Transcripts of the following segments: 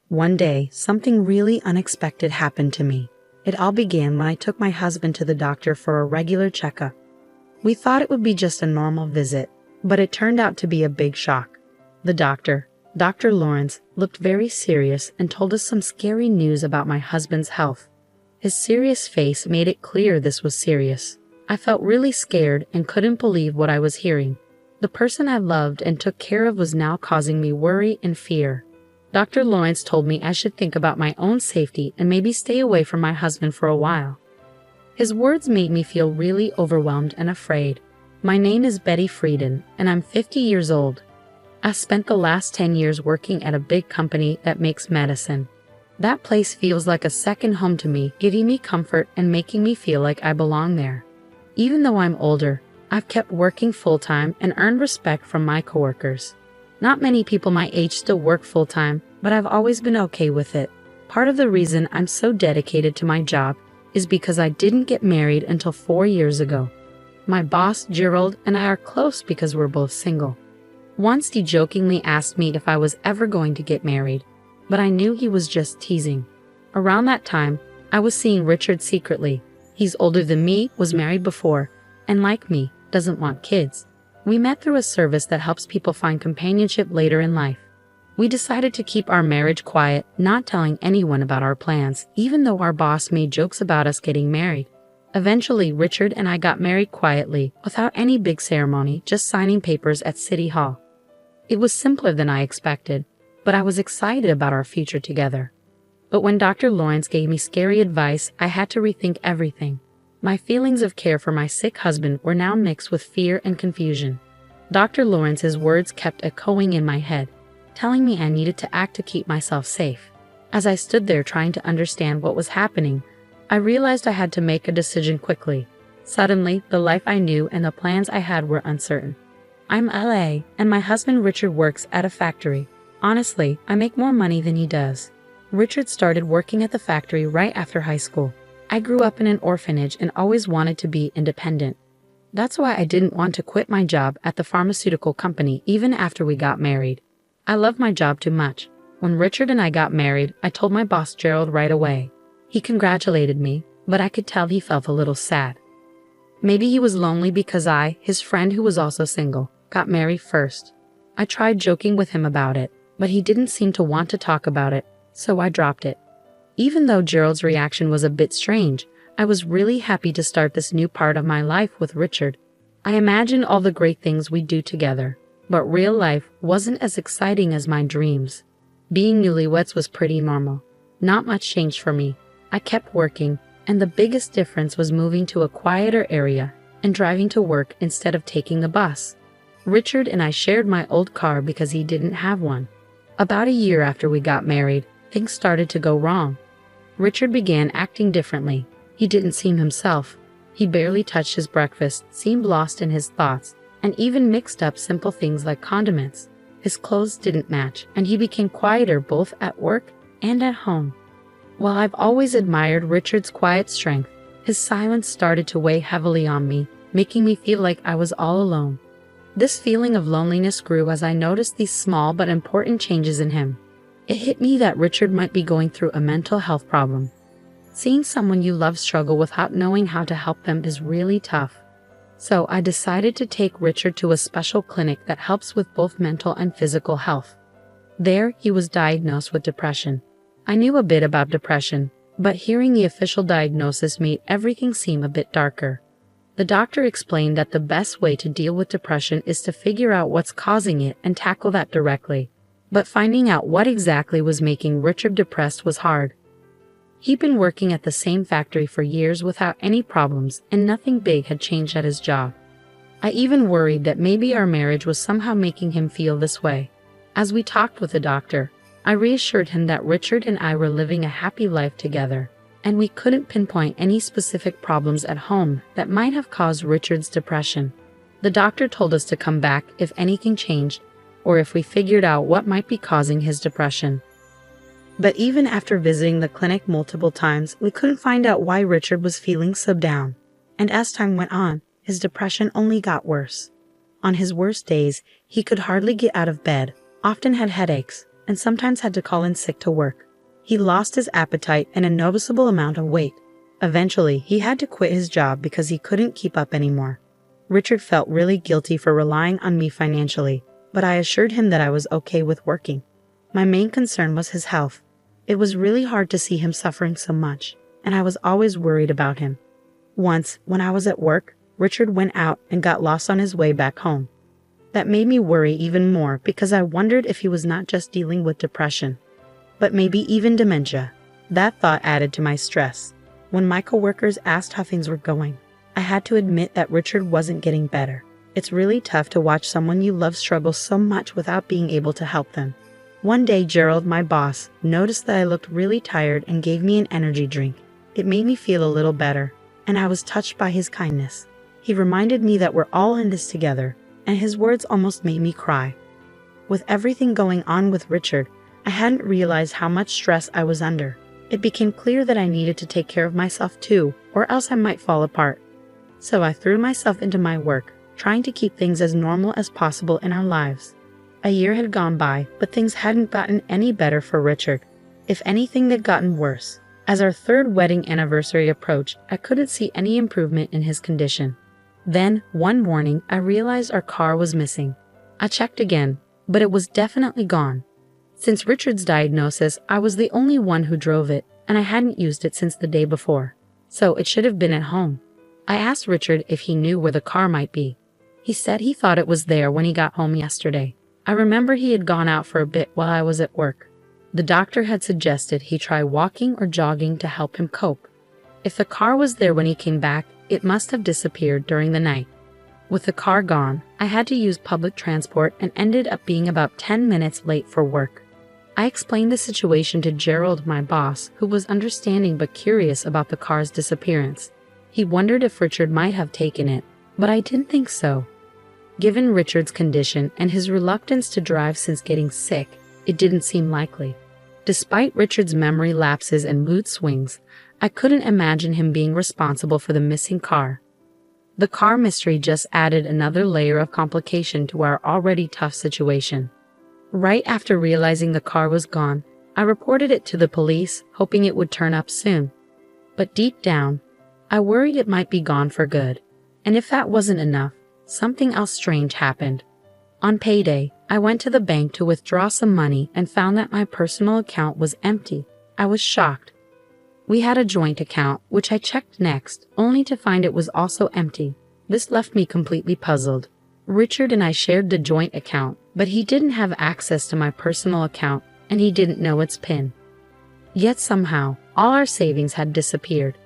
One day, something really unexpected happened to me. It all began when I took my husband to the doctor for a regular checkup. We thought it would be just a normal visit, but it turned out to be a big shock. The doctor, Dr. Lawrence, looked very serious and told us some scary news about my husband's health. His serious face made it clear this was serious. I felt really scared and couldn't believe what I was hearing. The person I loved and took care of was now causing me worry and fear. Dr. Lawrence told me I should think about my own safety and maybe stay away from my husband for a while. His words made me feel really overwhelmed and afraid. My name is Betty Frieden, and I'm 50 years old. I spent the last 10 years working at a big company that makes medicine. That place feels like a second home to me, giving me comfort and making me feel like I belong there. Even though I'm older, I've kept working full-time and earned respect from my coworkers. Not many people my age still work full-time, but I've always been okay with it. Part of the reason I'm so dedicated to my job is because I didn't get married until 4 years ago. My boss, Gerald, and I are close because we're both single. Once he jokingly asked me if I was ever going to get married, but I knew he was just teasing. Around that time, I was seeing Richard secretly. He's older than me, was married before, and like me, doesn't want kids. We met through a service that helps people find companionship later in life. We decided to keep our marriage quiet, not telling anyone about our plans, even though our boss made jokes about us getting married. Eventually, Richard and I got married quietly, without any big ceremony, just signing papers at City Hall. It was simpler than I expected, but I was excited about our future together. But when Dr. Lawrence gave me scary advice, I had to rethink everything. My feelings of care for my sick husband were now mixed with fear and confusion. Dr. Lawrence's words kept echoing in my head, telling me I needed to act to keep myself safe. As I stood there trying to understand what was happening, I realized I had to make a decision quickly. Suddenly, the life I knew and the plans I had were uncertain. I'm LA, and my husband Richard works at a factory. Honestly, I make more money than he does. Richard started working at the factory right after high school. I grew up in an orphanage and always wanted to be independent. That's why I didn't want to quit my job at the pharmaceutical company even after we got married. I love my job too much. When Richard and I got married, I told my boss Gerald right away. He congratulated me, but I could tell he felt a little sad. Maybe he was lonely because I, his friend who was also single, got married first. I tried joking with him about it, but he didn't seem to want to talk about it, so I dropped it. Even though Gerald's reaction was a bit strange, I was really happy to start this new part of my life with Richard. I imagined all the great things we'd do together, but real life wasn't as exciting as my dreams. Being newlyweds was pretty normal. Not much changed for me. I kept working, and the biggest difference was moving to a quieter area and driving to work instead of taking a bus. Richard and I shared my old car because he didn't have one. About a year after we got married, things started to go wrong. Richard began acting differently. He didn't seem himself. He barely touched his breakfast, seemed lost in his thoughts, and even mixed up simple things like condiments. His clothes didn't match, and he became quieter both at work and at home. While I've always admired Richard's quiet strength, his silence started to weigh heavily on me, making me feel like I was all alone. This feeling of loneliness grew as I noticed these small but important changes in him. It hit me that Richard might be going through a mental health problem. Seeing someone you love struggle without knowing how to help them is really tough. So I decided to take Richard to a special clinic that helps with both mental and physical health. There, he was diagnosed with depression. I knew a bit about depression, but hearing the official diagnosis made everything seem a bit darker. The doctor explained that the best way to deal with depression is to figure out what's causing it and tackle that directly. But finding out what exactly was making Richard depressed was hard. He'd been working at the same factory for years without any problems, and nothing big had changed at his job. I even worried that maybe our marriage was somehow making him feel this way. As we talked with the doctor, I reassured him that Richard and I were living a happy life together, and we couldn't pinpoint any specific problems at home that might have caused Richard's depression. The doctor told us to come back if anything changed, or if we figured out what might be causing his depression. But even after visiting the clinic multiple times, we couldn't find out why Richard was feeling so down. And as time went on, his depression only got worse. On his worst days, he could hardly get out of bed, often had headaches, and sometimes had to call in sick to work. He lost his appetite and a noticeable amount of weight. Eventually, he had to quit his job because he couldn't keep up anymore. Richard felt really guilty for relying on me financially, but I assured him that I was okay with working. My main concern was his health. It was really hard to see him suffering so much, and I was always worried about him. Once, when I was at work, Richard went out and got lost on his way back home. That made me worry even more because I wondered if he was not just dealing with depression, but maybe even dementia. That thought added to my stress. When my coworkers asked how things were going, I had to admit that Richard wasn't getting better. It's really tough to watch someone you love struggle so much without being able to help them. One day, Gerald, my boss, noticed that I looked really tired and gave me an energy drink. It made me feel a little better, and I was touched by his kindness. He reminded me that we're all in this together, and his words almost made me cry. With everything going on with Richard, I hadn't realized how much stress I was under. It became clear that I needed to take care of myself too, or else I might fall apart. So I threw myself into my work, trying to keep things as normal as possible in our lives. A year had gone by, but things hadn't gotten any better for Richard. If anything, they'd gotten worse. As our third wedding anniversary approached, I couldn't see any improvement in his condition. Then, one morning, I realized our car was missing. I checked again, but it was definitely gone. Since Richard's diagnosis, I was the only one who drove it, and I hadn't used it since the day before. So it should have been at home. I asked Richard if he knew where the car might be. He said he thought it was there when he got home yesterday. I remember he had gone out for a bit while I was at work. The doctor had suggested he try walking or jogging to help him cope. If the car was there when he came back, it must have disappeared during the night. With the car gone, I had to use public transport and ended up being about 10 minutes late for work. I explained the situation to Gerald, my boss, who was understanding but curious about the car's disappearance. He wondered if Richard might have taken it, but I didn't think so. Given Richard's condition and his reluctance to drive since getting sick, it didn't seem likely. Despite Richard's memory lapses and mood swings, I couldn't imagine him being responsible for the missing car. The car mystery just added another layer of complication to our already tough situation. Right after realizing the car was gone, I reported it to the police, hoping it would turn up soon. But deep down, I worried it might be gone for good. And if that wasn't enough, something else strange happened. On payday, I went to the bank to withdraw some money and found that my personal account was empty. I was shocked. We had a joint account, which I checked next, only to find it was also empty. This left me completely puzzled. Richard and I shared the joint account, but he didn't have access to my personal account, and he didn't know its PIN. Yet somehow, all our savings had disappeared.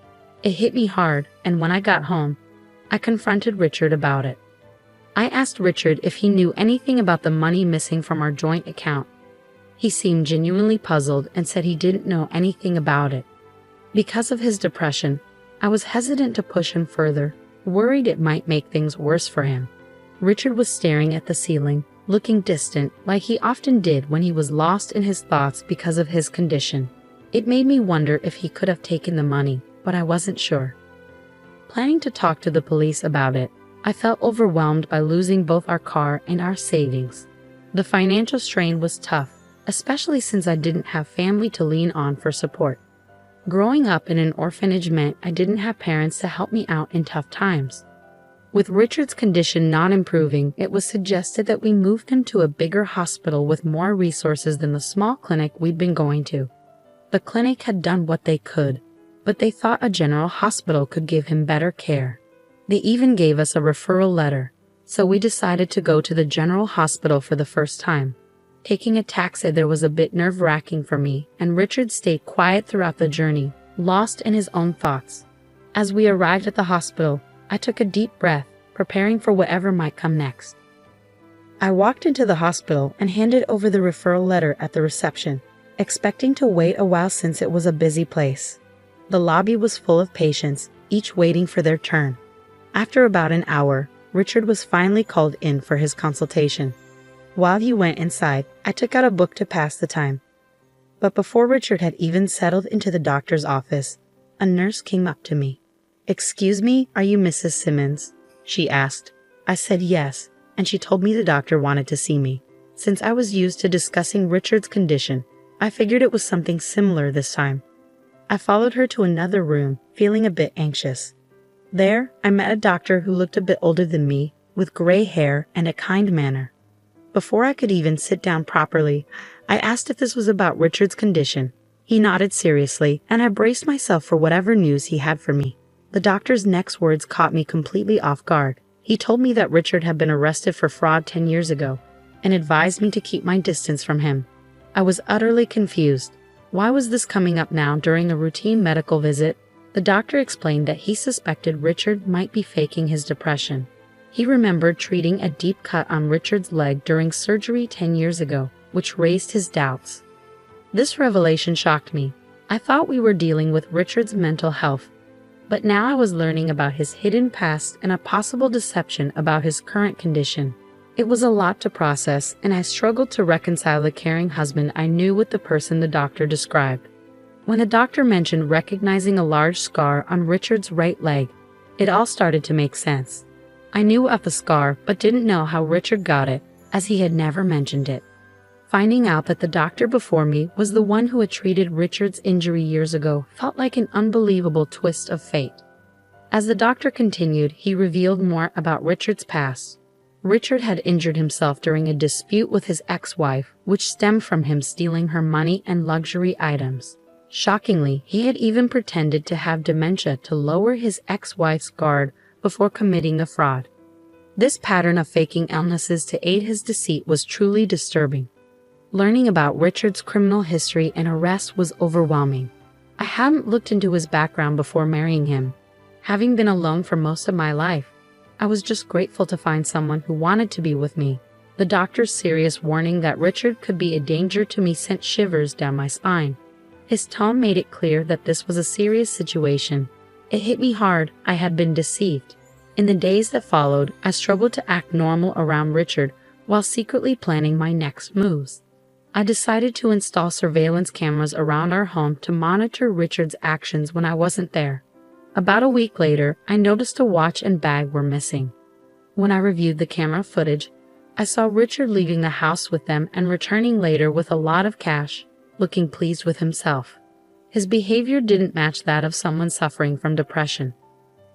It hit me hard, and when I got home, I confronted Richard about it. I asked Richard if he knew anything about the money missing from our joint account. He seemed genuinely puzzled and said he didn't know anything about it. Because of his depression, I was hesitant to push him further, worried it might make things worse for him. Richard was staring at the ceiling, looking distant like he often did when he was lost in his thoughts because of his condition. It made me wonder if he could have taken the money, but I wasn't sure. Planning to talk to the police about it, I felt overwhelmed by losing both our car and our savings. The financial strain was tough, especially since I didn't have family to lean on for support. Growing up in an orphanage meant I didn't have parents to help me out in tough times. With Richard's condition not improving, it was suggested that we moved him to a bigger hospital with more resources than the small clinic we'd been going to. The clinic had done what they could, but they thought a general hospital could give him better care. They even gave us a referral letter, so we decided to go to the general hospital for the first time. Taking a taxi there was a bit nerve-wracking for me, and Richard stayed quiet throughout the journey, lost in his own thoughts. As we arrived at the hospital, I took a deep breath, preparing for whatever might come next. I walked into the hospital and handed over the referral letter at the reception, expecting to wait a while since it was a busy place. The lobby was full of patients, each waiting for their turn. After about an hour, Richard was finally called in for his consultation. While he went inside, I took out a book to pass the time. But before Richard had even settled into the doctor's office, a nurse came up to me. "Excuse me, are you Mrs. Simmons?" she asked. I said yes, and she told me the doctor wanted to see me. Since I was used to discussing Richard's condition, I figured it was something similar this time. I followed her to another room, feeling a bit anxious. There, I met a doctor who looked a bit older than me, with gray hair and a kind manner. Before I could even sit down properly, I asked if this was about Richard's condition. He nodded seriously, and I braced myself for whatever news he had for me. The doctor's next words caught me completely off guard. He told me that Richard had been arrested for fraud 10 years ago, and advised me to keep my distance from him. I was utterly confused. Why was this coming up now during a routine medical visit? The doctor explained that he suspected Richard might be faking his depression. He remembered treating a deep cut on Richard's leg during surgery 10 years ago, which raised his doubts. This revelation shocked me. I thought we were dealing with Richard's mental health, but now I was learning about his hidden past and a possible deception about his current condition. It was a lot to process, and I struggled to reconcile the caring husband I knew with the person the doctor described. When the doctor mentioned recognizing a large scar on Richard's right leg, it all started to make sense. I knew of the scar but didn't know how Richard got it, as he had never mentioned it. Finding out that the doctor before me was the one who had treated Richard's injury years ago felt like an unbelievable twist of fate. As the doctor continued, he revealed more about Richard's past. Richard had injured himself during a dispute with his ex-wife, which stemmed from him stealing her money and luxury items. Shockingly, he had even pretended to have dementia to lower his ex-wife's guard before committing the fraud. This pattern of faking illnesses to aid his deceit was truly disturbing. Learning about Richard's criminal history and arrest was overwhelming. I hadn't looked into his background before marrying him. Having been alone for most of my life, I was just grateful to find someone who wanted to be with me. The doctor's serious warning that Richard could be a danger to me sent shivers down my spine. His tone made it clear that this was a serious situation. It hit me hard. I had been deceived. In the days that followed, I struggled to act normal around Richard while secretly planning my next moves. I decided to install surveillance cameras around our home to monitor Richard's actions when I wasn't there. About a week later, I noticed a watch and bag were missing. When I reviewed the camera footage, I saw Richard leaving the house with them and returning later with a lot of cash, looking pleased with himself. His behavior didn't match that of someone suffering from depression.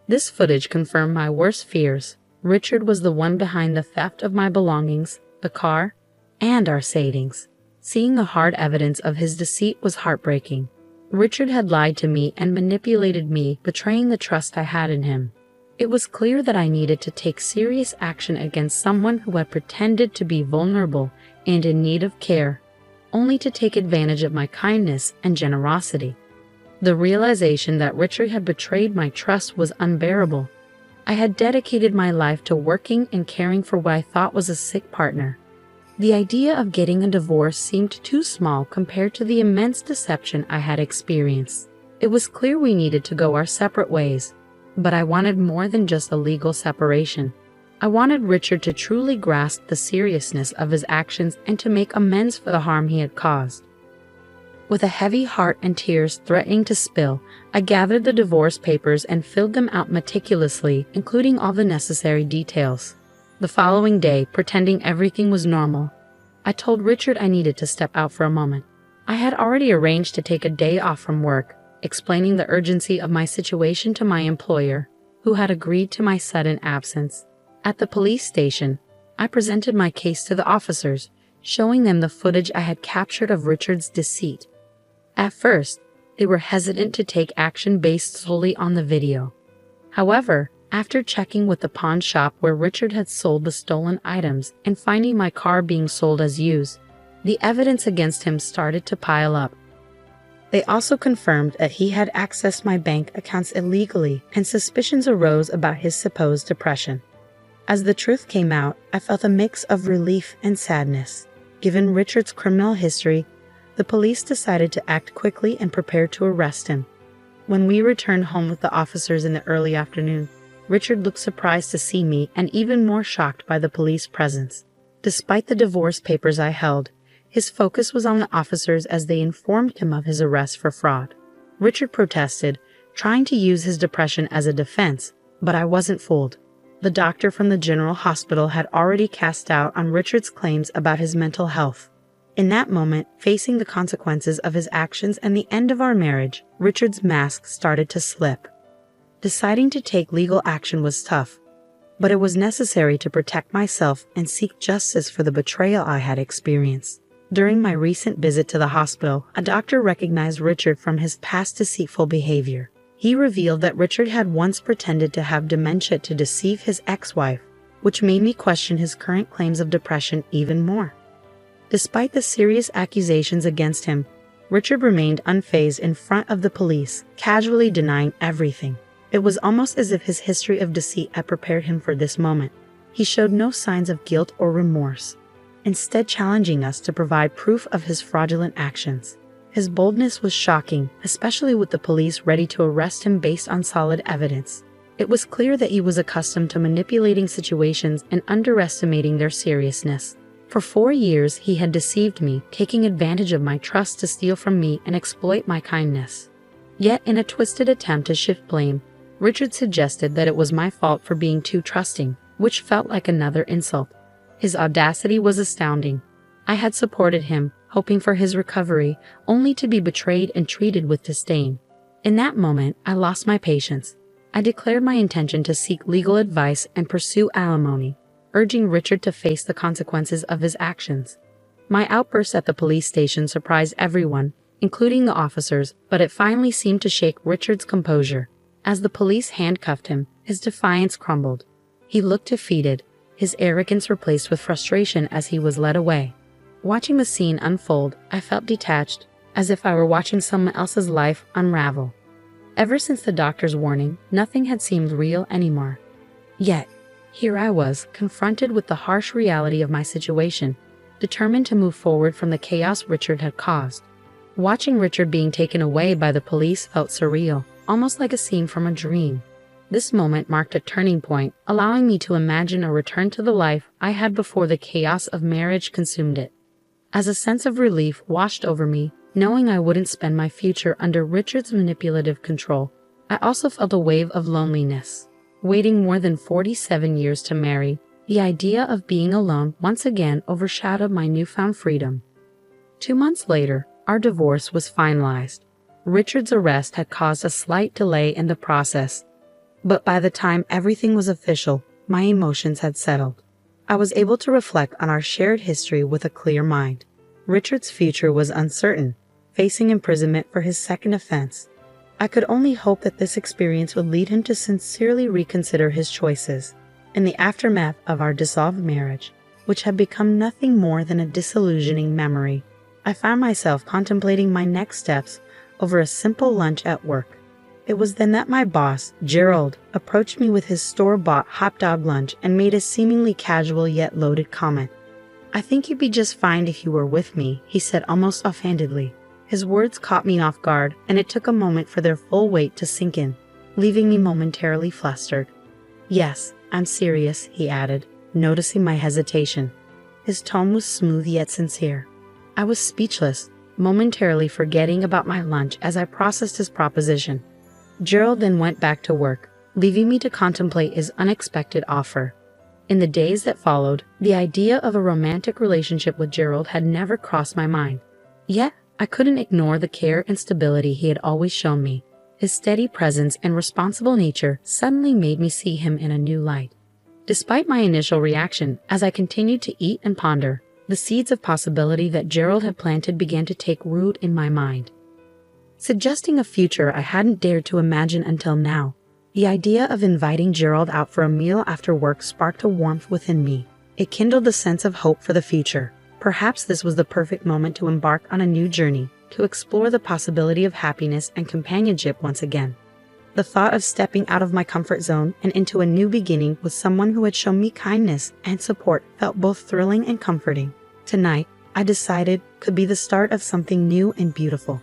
This footage confirmed my worst fears. Richard was the one behind the theft of my belongings, the car, and our savings. Seeing the hard evidence of his deceit was heartbreaking. Richard had lied to me and manipulated me, betraying the trust I had in him. It was clear that I needed to take serious action against someone who had pretended to be vulnerable and in need of care, only to take advantage of my kindness and generosity. The realization that Richard had betrayed my trust was unbearable. I had dedicated my life to working and caring for what I thought was a sick partner. The idea of getting a divorce seemed too small compared to the immense deception I had experienced. It was clear we needed to go our separate ways, but I wanted more than just a legal separation. I wanted Richard to truly grasp the seriousness of his actions and to make amends for the harm he had caused. With a heavy heart and tears threatening to spill, I gathered the divorce papers and filled them out meticulously, including all the necessary details. The following day, pretending everything was normal, I told Richard I needed to step out for a moment. I had already arranged to take a day off from work, explaining the urgency of my situation to my employer, who had agreed to my sudden absence. At the police station, I presented my case to the officers, showing them the footage I had captured of Richard's deceit. At first, they were hesitant to take action based solely on the video. However, after checking with the pawn shop where Richard had sold the stolen items and finding my car being sold as used, the evidence against him started to pile up. They also confirmed that he had accessed my bank accounts illegally, and suspicions arose about his supposed depression. As the truth came out, I felt a mix of relief and sadness. Given Richard's criminal history, the police decided to act quickly and prepared to arrest him. When we returned home with the officers in the early afternoon, Richard looked surprised to see me and even more shocked by the police presence. Despite the divorce papers I held, his focus was on the officers as they informed him of his arrest for fraud. Richard protested, trying to use his depression as a defense, but I wasn't fooled. the doctor from the general hospital had already cast doubt on Richard's claims about his mental health. In that moment, facing the consequences of his actions and the end of our marriage, Richard's mask started to slip. Deciding to take legal action was tough, but it was necessary to protect myself and seek justice for the betrayal I had experienced. During my recent visit to the hospital, a doctor recognized Richard from his past deceitful behavior. He revealed that Richard had once pretended to have dementia to deceive his ex-wife, which made me question his current claims of depression even more. Despite the serious accusations against him, Richard remained unfazed in front of the police, casually denying everything. It was almost as if his history of deceit had prepared him for this moment. He showed no signs of guilt or remorse, instead challenging us to provide proof of his fraudulent actions. His boldness was shocking, especially with the police ready to arrest him based on solid evidence. It was clear that he was accustomed to manipulating situations and underestimating their seriousness. For 4 years, he had deceived me, taking advantage of my trust to steal from me and exploit my kindness. Yet, in a twisted attempt to shift blame, Richard suggested that it was my fault for being too trusting, which felt like another insult. His audacity was astounding. I had supported him, hoping for his recovery, only to be betrayed and treated with disdain. In that moment, I lost my patience. I declared my intention to seek legal advice and pursue alimony, urging Richard to face the consequences of his actions. My outburst at the police station surprised everyone, including the officers, but it finally seemed to shake Richard's composure. As the police handcuffed him, his defiance crumbled. He looked defeated, his arrogance replaced with frustration as he was led away. Watching the scene unfold, I felt detached, as if I were watching someone else's life unravel. Ever since the doctor's warning, nothing had seemed real anymore. Yet, here I was, confronted with the harsh reality of my situation, determined to move forward from the chaos Richard had caused. Watching Richard being taken away by the police felt surreal, almost like a scene from a dream. This moment marked a turning point, allowing me to imagine a return to the life I had before the chaos of marriage consumed it. As a sense of relief washed over me, knowing I wouldn't spend my future under Richard's manipulative control, I also felt a wave of loneliness. Waiting more than 47 years to marry, the idea of being alone once again overshadowed my newfound freedom. 2 months later, our divorce was finalized. Richard's arrest had caused a slight delay in the process, but by the time everything was official, my emotions had settled. I was able to reflect on our shared history with a clear mind. Richard's future was uncertain, facing imprisonment for his second offense. I could only hope that this experience would lead him to sincerely reconsider his choices. In the aftermath of our dissolved marriage, which had become nothing more than a disillusioning memory, I found myself contemplating my next steps over a simple lunch at work. It was then that my boss, Gerald, approached me with his store-bought hot dog lunch and made a seemingly casual yet loaded comment. "I think you'd be just fine if you were with me," he said almost offhandedly. His words caught me off guard, and it took a moment for their full weight to sink in, leaving me momentarily flustered. "Yes, I'm serious," he added, noticing my hesitation. His tone was smooth yet sincere. I was speechless, momentarily forgetting about my lunch as I processed his proposition. Gerald then went back to work, leaving me to contemplate his unexpected offer. In the days that followed, the idea of a romantic relationship with Gerald had never crossed my mind. Yet, I couldn't ignore the care and stability he had always shown me. His steady presence and responsible nature suddenly made me see him in a new light. Despite my initial reaction, as I continued to eat and ponder, the seeds of possibility that Gerald had planted began to take root in my mind, suggesting a future I hadn't dared to imagine until now. The idea of inviting Gerald out for a meal after work sparked a warmth within me. It kindled a sense of hope for the future. Perhaps this was the perfect moment to embark on a new journey, to explore the possibility of happiness and companionship once again. The thought of stepping out of my comfort zone and into a new beginning with someone who had shown me kindness and support felt both thrilling and comforting. Tonight, I decided, could be the start of something new and beautiful.